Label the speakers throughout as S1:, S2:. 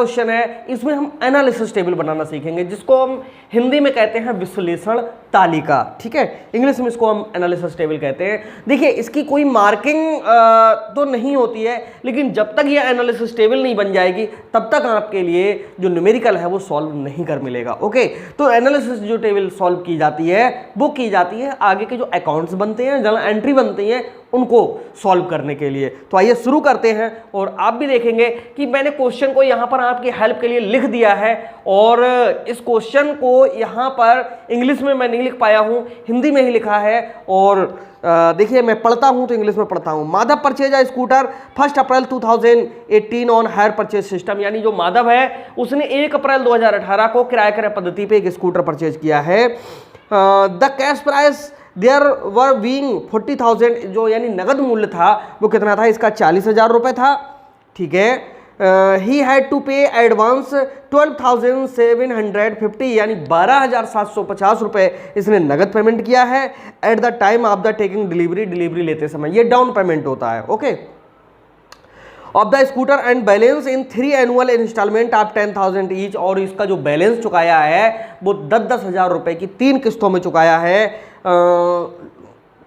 S1: Question है, इसमें हम एनालिसिस टेबल बनाना सीखेंगे, जिसको हम हिंदी में कहते हैं विश्लेषण तालिका, ठीक है, इंग्लिश में इसको हम एनालिसिस टेबल कहते हैं। देखिए इसकी कोई मार्किंग तो नहीं होती है, लेकिन जब तक ये एनालिसिस टेबल नहीं बन जाएगी तब तक आपके लिए जो न्यूमेरिकल है वो सॉल्व नहीं कर मिलेगा। ओके, तो एनालिसिस जो टेबल सॉल्व की जाती है वो की जाती है आगे के जो अकाउंट्स बनते हैं, जर्नल एंट्री बनती हैं, उनको सॉल्व करने के लिए। तो आइए शुरू करते हैं, और आप भी देखेंगे कि मैंने क्वेश्चन को यहाँ पर आपकी हेल्प के लिए लिख दिया है, और इस क्वेश्चन को यहाँ पर इंग्लिश में मैं नहीं लिख पाया हूँ, हिंदी में ही लिखा है। और देखिए मैं पढ़ता हूँ तो इंग्लिश में पढ़ता हूँ। Madhav purchase a scooter 1 April 2018 on hire purchase system, यानी जो माधव है उसने 1 अप्रैल 2018 को किराए क्रय पद्धति पे एक स्कूटर परचेज किया है। The cash price there were being 40,000, जो यानी नगद मूल्य था वो कितना था, इसका 40,000 रुपये था, ठीक है। He had to pay advance 12,750, यानी 12,750 रुपये इसने नगद पेमेंट किया है। At the time of the taking delivery, delivery लेते समय, ये डाउन पेमेंट होता है। Okay, of the scooter and balance in 3 annual instalment of 10,000 each, और इसका जो बैलेंस चुकाया है वो 10,000 रुपये की 3 किस्तों में चुकाया है।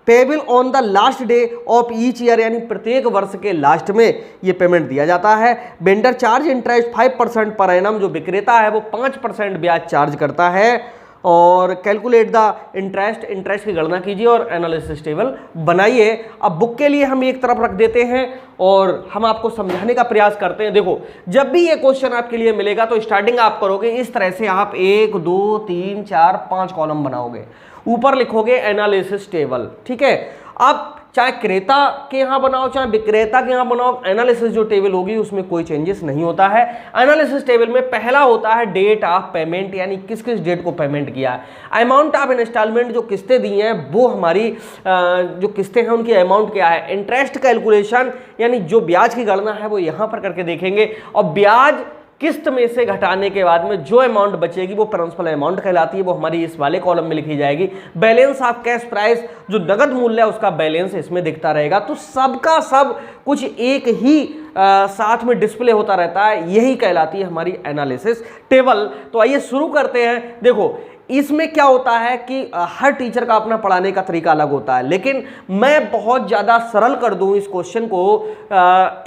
S1: Payable on the last day of each year, यानी प्रत्येक वर्ष के लास्ट में ये पेमेंट दिया जाता है। Vendor charge interest 5% per annum, जो विक्रेता है वो 5% ब्याज चार्ज करता है। और कैलकुलेट द इंटरेस्ट, इंटरेस्ट की गणना कीजिए और एनालिसिस टेबल बनाइए। अब बुक के लिए हम एक तरफ रख देते हैं और हम आपको समझाने का प्रयास करते हैं। देखो जब भी ये क्वेश्चन आपके लिए मिलेगा तो स्टार्टिंग आप करोगे इस तरह से, आप 1 2 3 4 5 कॉलम बनाओगे, ऊपर लिखोगे एनालिसिस टेबल, ठीक है। अब चाहे क्रेता के यहाँ बनाओ चाहे विक्रेता के यहाँ बनाओ, एनालिसिस जो टेबल होगी उसमें कोई चेंजेस नहीं होता है। एनालिसिस टेबल में पहला होता है डेट ऑफ पेमेंट, यानी किस किस डेट को पेमेंट किया है। अमाउंट ऑफ इंस्टॉलमेंट, जो किस्तें दी हैं वो हमारी जो किस्तें हैं उनकी अमाउंट क्या है। इंटरेस्ट कैलकुलेशन, यानी जो ब्याज की गणना है वो यहाँ पर करके देखेंगे, और ब्याज किस्त में से घटाने के बाद में जो अमाउंट बचेगी वो प्रिंसिपल अमाउंट कहलाती है, वो हमारी इस वाले कॉलम में लिखी जाएगी। बैलेंस ऑफ कैश प्राइस, जो नगद मूल्य है उसका बैलेंस इसमें दिखता रहेगा। तो सबका सब कुछ एक ही साथ में डिस्प्ले होता रहता है, यही कहलाती है हमारी एनालिसिस टेबल। तो आइए शुरू करते हैं। देखो इसमें क्या होता है कि हर टीचर का अपना पढ़ाने का तरीका अलग होता है, लेकिन मैं बहुत ज़्यादा सरल कर दूं इस क्वेश्चन को,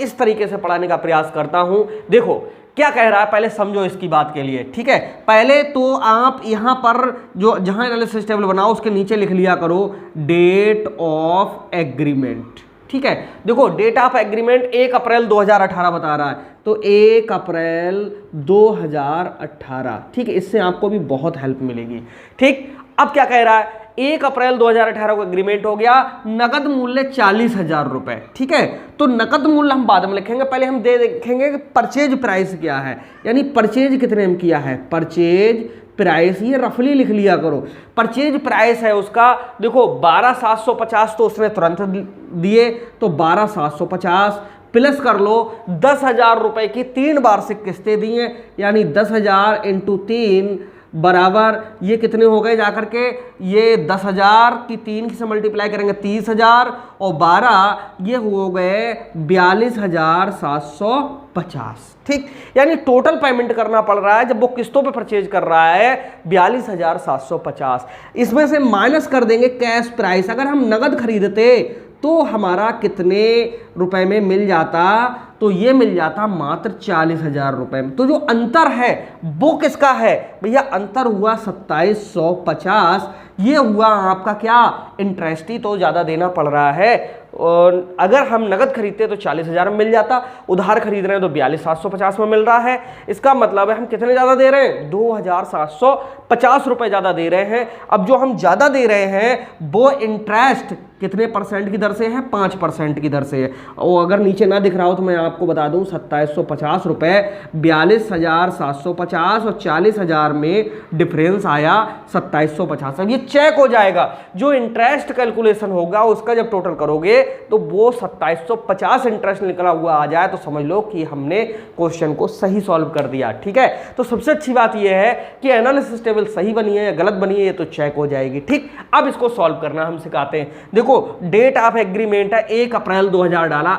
S1: इस तरीके से पढ़ाने का प्रयास करता हूं। देखो क्या कह रहा है, पहले समझो इसकी बात के लिए, ठीक है। पहले तो आप यहां पर जो जहां एनालिसिस टेबल बनाओ उसके नीचे लिख लिया करो डेट ऑफ एग्रीमेंट, ठीक है। देखो डेट ऑफ एग्रीमेंट 1 अप्रैल 2018 बता रहा है, तो 1 अप्रैल 2018, ठीक है, इससे आपको भी बहुत हेल्प मिलेगी, ठीक। अब क्या कह रहा है, 1 अप्रैल 2018 को एग्रीमेंट हो गया, नगद मूल्य 40,000 रुपए, ठीक है। तो नगद मूल्य हम बाद में लिखेंगे, पहले हम देखेंगे कि परचेज प्राइस क्या है, यानी परचेज कितने में किया है। परचेज प्राइस ये रफली लिख लिया करो। परचेज प्राइस है उसका, देखो 12,750 तो उसने तुरंत दिए, तो 12,750 प्लस कर लो 10,000 रुपए की 3 वार्षिक किस्तें दी हैं, यानी 10,000 × 3 बराबर ये कितने हो गए जाकर के, ये 10,000 की 3 से मल्टीप्लाई करेंगे 30,000 और 12 ये हो गए 42,750, ठीक। यानी टोटल पेमेंट करना पड़ रहा है जब वो किस्तों पे परचेज कर रहा है 42,750। इसमें से माइनस कर देंगे कैश प्राइस। अगर हम नगद खरीदते तो हमारा कितने रुपए में मिल जाता, तो ये मिल जाता मात्र 40,000 रुपए में। तो जो अंतर है वो किसका है भैया, अंतर हुआ 2750। ये हुआ आपका क्या, इंटरेस्ट ही तो ज़्यादा देना पड़ रहा है। और अगर हम नगद खरीदते तो 40,000 में मिल जाता, उधार खरीद रहे हैं तो 42,750 में मिल रहा है। इसका मतलब है हम कितने ज़्यादा दे रहे हैं, 2,750 रुपये ज़्यादा दे रहे हैं। अब जो हम ज़्यादा दे रहे हैं वो इंटरेस्ट कितने % की दर से है, 5% की दर से है। और अगर नीचे ना दिख रहा हो तो मैं आपको बता दूं 2750 रुपये, 42,750 और 40,000 में डिफरेंस आया 2750। अब ये चेक हो जाएगा, जो इंटरेस्ट कैलकुलेशन होगा उसका जब टोटल करोगे तो वो 2750 इंटरेस्ट निकला हुआ आ जाए तो समझ लो कि हमने क्वेश्चन को सही सॉल्व कर दिया, ठीक है। तो सबसे अच्छी बात यह है कि एनालिसिस टेबल सही बनी है या गलत बनी है ये तो चेक हो जाएगी, ठीक। अब इसको सॉल्व करना हम सिखाते हैं। देखो डेट ऑफ एग्रीमेंट है 1 अप्रैल 2018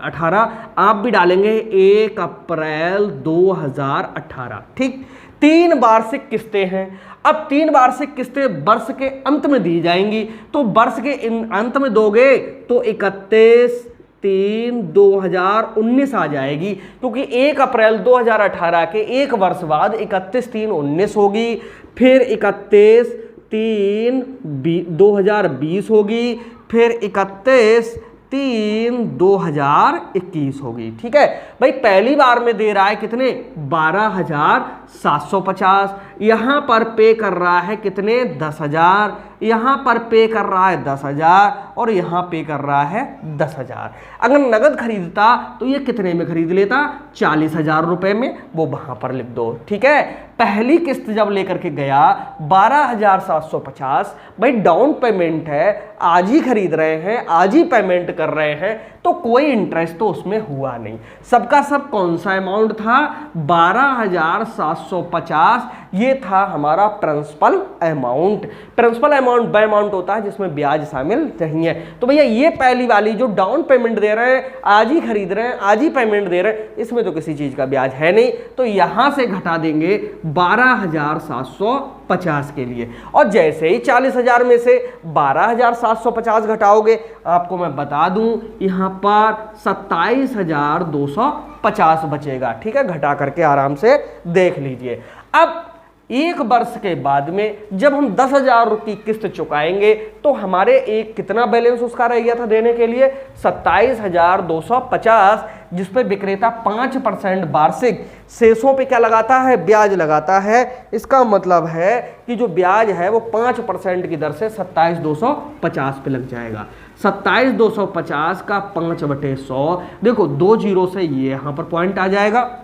S1: 18 आप भी डालेंगे 1 अप्रैल 2018। ठीक, 3 वार्षिक किस्तें हैं। अब 3 वार्षिक किस्तें वर्ष के अंत में दी जाएंगी, तो वर्ष के अंत में दोगे तो 31/3/2019 आ जाएगी, क्योंकि 1 अप्रैल 2018 के एक वर्ष बाद 31/3/19 होगी, फिर 31/3/2020 होगी, फिर 31/3/2021 होगी। ठीक है भाई, पहली बार में दे रहा है कितने 12,750, यहां पर पे कर रहा है कितने 10,000, यहां पर पे कर रहा है 10,000 और यहां पे कर रहा है 10,000। अगर नगद खरीदता तो ये कितने में खरीद लेता 40,000 रुपए में, वो वहां पर लिख दो। ठीक है, पहली किस्त जब लेकर के गया 12,750, भाई डाउन पेमेंट है, आज ही खरीद रहे हैं, आज ही पेमेंट कर रहे हैं, तो कोई इंटरेस्ट तो उसमें हुआ नहीं। सबका सब कौन सा अमाउंट था 12,750, ये था हमारा प्रिंसिपल अमाउंट। प्रिंसिपल अमाउंट वह अमाउंट होता है जिसमें ब्याज शामिल नहीं है। तो भैया ये पहली वाली जो डाउन पेमेंट दे रहे हैं, आज ही खरीद रहे हैं, आज ही पेमेंट दे रहे हैं, इसमें तो किसी चीज का ब्याज है नहीं, तो यहां से घटा देंगे 12,750 के लिए। और जैसे ही 40,000 में से 12,750 घटाओगे, आपको मैं बता दूं यहां पर 27,250 बचेगा। ठीक है, घटा करके आराम से देख लीजिए। अब एक वर्ष के बाद में जब हम 10,000 रुपये किस्त चुकाएंगे तो हमारे एक कितना बैलेंस उसका रह गया था देने के लिए 27,250, जिसपे विक्रेता 5% वार्षिक शेषों पे क्या लगाता है ब्याज लगाता है। इसका मतलब है कि जो ब्याज है वो 5% की दर से 27,250 पे लग जाएगा। 27,250 का 5/100, देखो 2 जीरो से ये यहां पर पॉइंट आ जाएगा,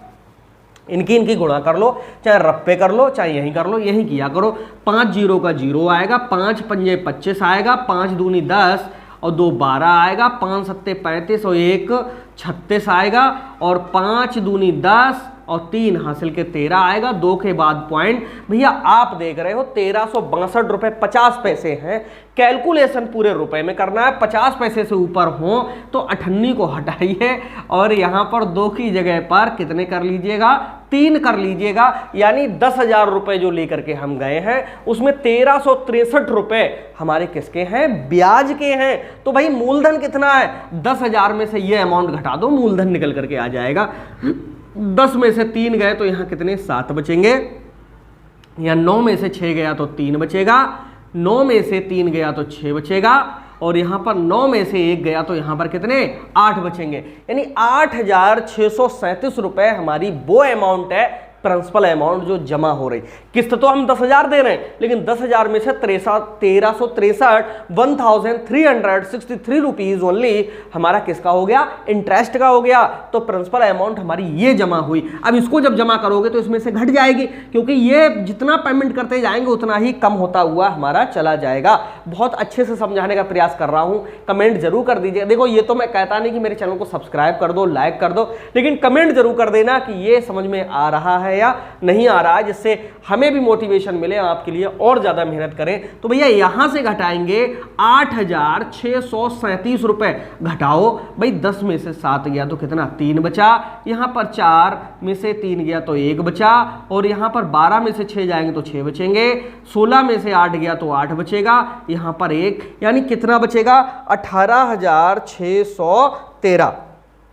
S1: इनकी गुणा कर लो, चाहे रप्पे कर लो, चाहे यहीं कर लो, यहीं किया करो। 5 जीरो का 0 आएगा, 5 पंजे 25 आएगा, 5 दूनी 10 और 2 12 आएगा, 5 सत्ते 35 और 1 36 आएगा, और 5 दूनी 10 और 3 हासिल के 13 आएगा। 2 के बाद पॉइंट, भैया आप देख रहे हो 1362 रुपए 50 पैसे हैं। कैलकुलेशन पूरे रुपए में करना है, 50 पैसे से ऊपर हो तो 98 को हटाइए और यहां पर 2 की जगह पर कितने कर लीजिएगा 3 कर लीजिएगा। यानी 10,000 रुपए जो लेकर के हम गए हैं उसमें 1363 रुपए हमारे किसके हैं ब्याज के हैं। तो भाई मूलधन कितना है 10,000 में से ये अमाउंट घटा दो, मूलधन निकल करके आ जाएगा। 10 में से 3 गए तो यहां कितने 7 बचेंगे, या 9 में से 6 गया तो 3 बचेगा, 9 में से 3 गया तो 6 बचेगा, और यहां पर 9 में से 1 गया तो यहां पर कितने 8 बचेंगे। यानी 8,637 रुपए हमारी वो अमाउंट है प्रिंसिपल अमाउंट जो जमा हो रही। किस्त तो हम 10,000 दे रहे हैं, लेकिन 10,000 में से 1363 रुपीज ओनली हमारा किसका हो गया इंटरेस्ट का हो गया। तो प्रिंसिपल अमाउंट हमारी ये जमा हुई। अब इसको जब जमा करोगे तो इसमें से घट जाएगी, क्योंकि ये जितना पेमेंट करते जाएंगे उतना ही कम होता हुआ हमारा चला जाएगा। बहुत अच्छे से समझाने का प्रयास कर रहा हूं, कमेंट जरूर कर दीजिए। देखो ये तो मैं कहता नहीं कि मेरे चैनल को सब्सक्राइब कर दो, लाइक कर दो, लेकिन कमेंट जरूर कर देना कि ये समझ में आ रहा है या नहीं आ रहा है, जिससे हमें भी मोटिवेशन मिले आपके लिए और ज्यादा मेहनत करें। तो भैया यहां से घटाएंगे 8,637 रुपए, घटाओ भाई 10 में से 7 गया तो कितना 3 बचा, यहां पर 4 में से 3 गया तो 1 बचा, और यहां पर 12 में से 6 जाएंगे तो 6 बचेंगे, 16 में से 8 गया तो 8 बचेगा, यहां पर 1, यानी कितना बचेगा 18,613।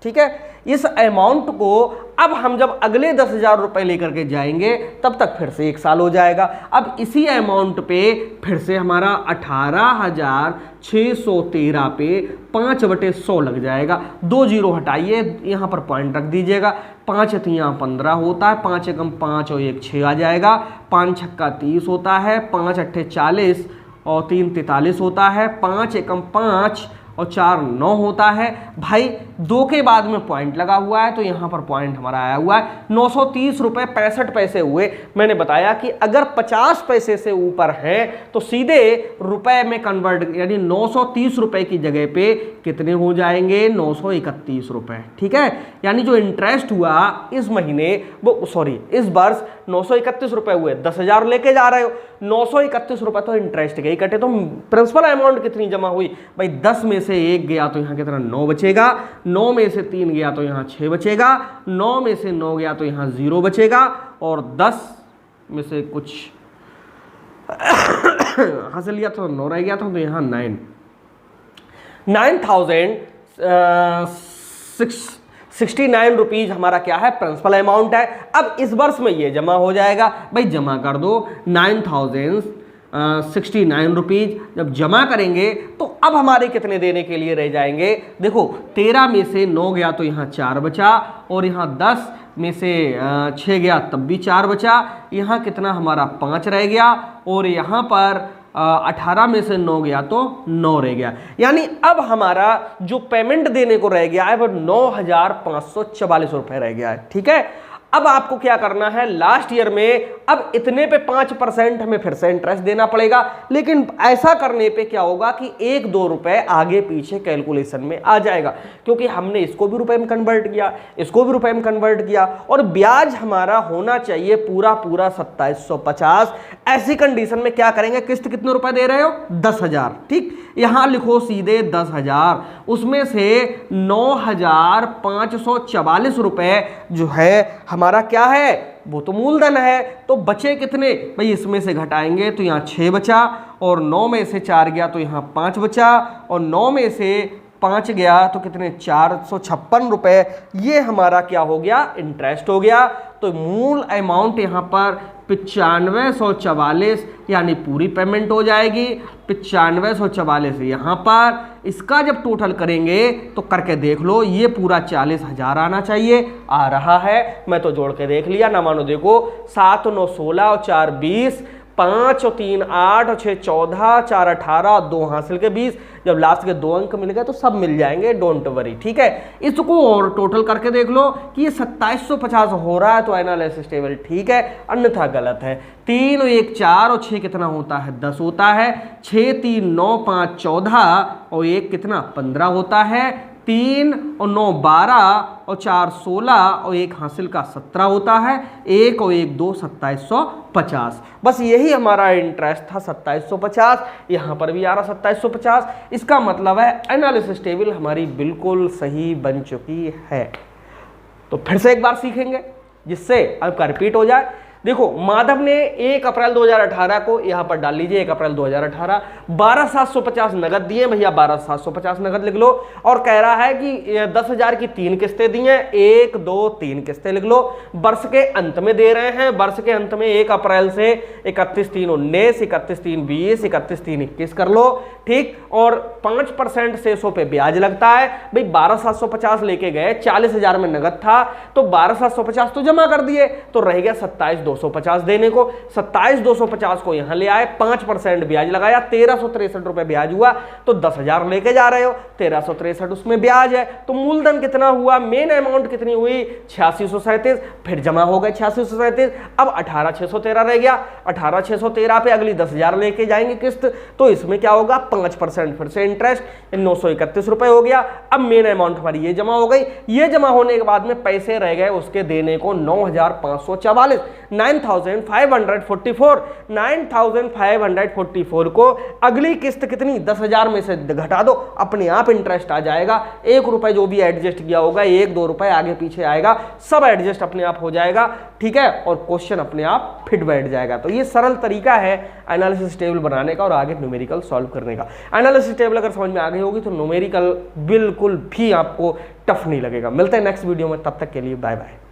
S1: ठीक है, इस अमाउंट को अब हम जब अगले 10,000 रुपए लेकर के जाएंगे तब तक फिर से 1 साल हो जाएगा। अब इसी अमाउंट पे फिर से हमारा 18,613 पे 5/100 लग जाएगा। 2 जीरो हटाइए, यहां पर पॉइंट रख दीजिएगा। 5 यहाँ 15 होता है, 5 एकम 5 और 1 6 आ जाएगा, 5 छक्का 30 होता है, 5 अट्ठे 40 और 3 43 होता है, 5 एकम 5 और 4 9 होता है। भाई 2 के बाद में पॉइंट लगा हुआ है तो यहां पर पॉइंट हमारा आया हुआ है 930 रुपए 65 पैसे हुए। मैंने बताया कि अगर 50 पैसे से ऊपर है तो सीधे रुपए में कन्वर्ट, यानी 930 रुपए की जगह पे कितने हो जाएंगे 931 रुपए। ठीक है, यानी जो इंटरेस्ट हुआ इस महीने वो इस वर्ष 931 रुपए हुए। 10,000 लेके जा रहे हो, 931 रुपए तो इंटरेस्ट के ही कटे, तो प्रिंसिपल अमाउंट कितनी जमा हुई भाई 10 में से से 1 गया तो यहाँ कितना 9 बचेगा, 9 में से 3 गया तो यहाँ 6 बचेगा, 9 में से 9 गया तो यहाँ 0 बचेगा, और 10 में से कुछ हासिल लिया तो 9 रह गया था, तो यहाँ 9,069 रुपीज हमारा क्या है, प्रिंसिपल अमाउंट है। अब इस वर्ष में ये जमा हो जाएगा, भाई जमा कर दो 9,069 रुपीज। जब जमा करेंगे तो अब हमारे कितने देने के लिए रह जाएंगे, देखो 13 में से 9 गया तो यहाँ 4 बचा, और यहाँ 10 में से 6 गया तब भी 4 बचा, यहाँ कितना हमारा 5 रह गया, और यहाँ पर 18 में से 9 गया तो 9 रह गया। यानी अब हमारा जो पेमेंट देने को रह गया है वो 9,544 रुपए रह गया है। ठीक है, अब आपको क्या करना है, लास्ट ईयर में अब इतने पे 5% हमें फिर से इंटरेस्ट देना पड़ेगा, लेकिन ऐसा करने पे क्या होगा कि 1-2 रुपए आगे पीछे कैलकुलेशन में आ जाएगा, क्योंकि हमने इसको भी रुपए में कन्वर्ट किया, इसको भी रुपए में कन्वर्ट किया, और ब्याज हमारा होना चाहिए पूरा 2750। ऐसी कंडीशन में क्या करेंगे, किस्त कितने रुपए दे रहे हो, 10,000। ठीक, यहां लिखो सीधे 10,000, उसमें से 9,544 रुपए जो है हमारा क्या है, वो तो मूलधन है। तो बचे कितने भाई, इसमें से घटाएंगे तो यहाँ 6 बचा, और 9 में से 4 गया तो यहाँ 5 बचा, और 9 में से 5 गया तो कितने 456 रुपए, ये हमारा क्या हो गया, इंटरेस्ट हो गया। तो मूल अमाउंट यहाँ पर 9544 यानी पूरी पेमेंट हो जाएगी। 9544 यहाँ पर, इसका जब टोटल करेंगे तो करके देख लो, ये पूरा 40,000 आना चाहिए, आ रहा है। मैं तो जोड़ के देख लिया, ना मानो देखो 7 9 16 और 4 20, 5 और 3 8 और 6 14, 4 18, 2 हासिल के 20। जब लास्ट के 2 अंक मिल गए तो सब मिल जाएंगे, डोंट वरी। ठीक है, इसको और टोटल करके देख लो कि ये 2750 हो रहा है तो एनालिसिस टेबल ठीक है, अन्यथा गलत है। 3 और 1 4 और 6 कितना होता है, 10 होता है। 6 3 9 5 14 और 1 कितना 15 होता है। 3 और 9 12 और 4 16 और 1 हासिल का 17 होता है। 1 और 1 2 2750। बस यही हमारा इंटरेस्ट था 2750, यहाँ पर भी आ रहा 2750। इसका मतलब है एनालिसिस टेबल हमारी बिल्कुल सही बन चुकी है। तो फिर से एक बार सीखेंगे जिससे आपका रिपीट हो जाए। देखो, माधव ने 1 अप्रैल 2018 को यहाँ पर डाल लीजिए, 1 अप्रैल 2018 12,750 नगद दिए, भैया 12,750 नगद लिख लो। और कह रहा है कि 10,000 की 3 किस्तें दी हैं, 1 2 3 किस्तें लिख लो। वर्ष के अंत में दे रहे हैं, वर्ष के अंत में 1 अप्रैल से 31/3/19, 31/3/20, 31/3/21 कर लो। ठीक, और 5% शेषों पे ब्याज लगता है। भाई 12,750 लेके गए, 40,000 में नगद था तो 12,750 तो जमा कर दिए, तो रह गया 27,250 देने को। 27,250 को यहां ले आए, 5% ब्याज लगाया, 1,363 रुपए ब्याज हुआ, तो 10,000 लेके जा रहे हो, 1,363 उसमें ब्याज है। तो मूलधन कितना हुआ, मेन अमाउंट कितनी हुई 8637, फिर जमा हो गए 8637। अब 18,613 रह गया, 18,613 पे अगली 10,000 लेके जाएंगे किस्त, तो इसमें क्या होगा 5% फिर से इंटरेस्ट, 931 रुपए हो गया। अब मेन अमाउंट हमारी ये जमा हो गई। ये जमा होने के बाद में पैसे रह गए उसके देने को 9,544, 9,544। 9,544 को अगली किस्त कितनी 10,000 में से घटा दो, अपने आप इंटरेस्ट आ जाएगा। 1 रुपए जो भी एडजस्ट किया होगा, 1-2 रुपए आगे पीछे आएगा, सब एडजस्ट अपने आप हो जाएगा। ठीक है, और क्वेश्चन अपने आप फिट बैठ जाएगा। तो ये सरल तरीका है एनालिसिस टेबल बनाने का और आगे न्यूमेरिकल सॉल्व करने का। एनालिसिस टेबल अगर समझ में आ गई होगी तो न्यूमेरिकल बिल्कुल भी आपको टफ नहीं लगेगा। मिलते हैं नेक्स्ट वीडियो में, तब तक के लिए बाय बाय।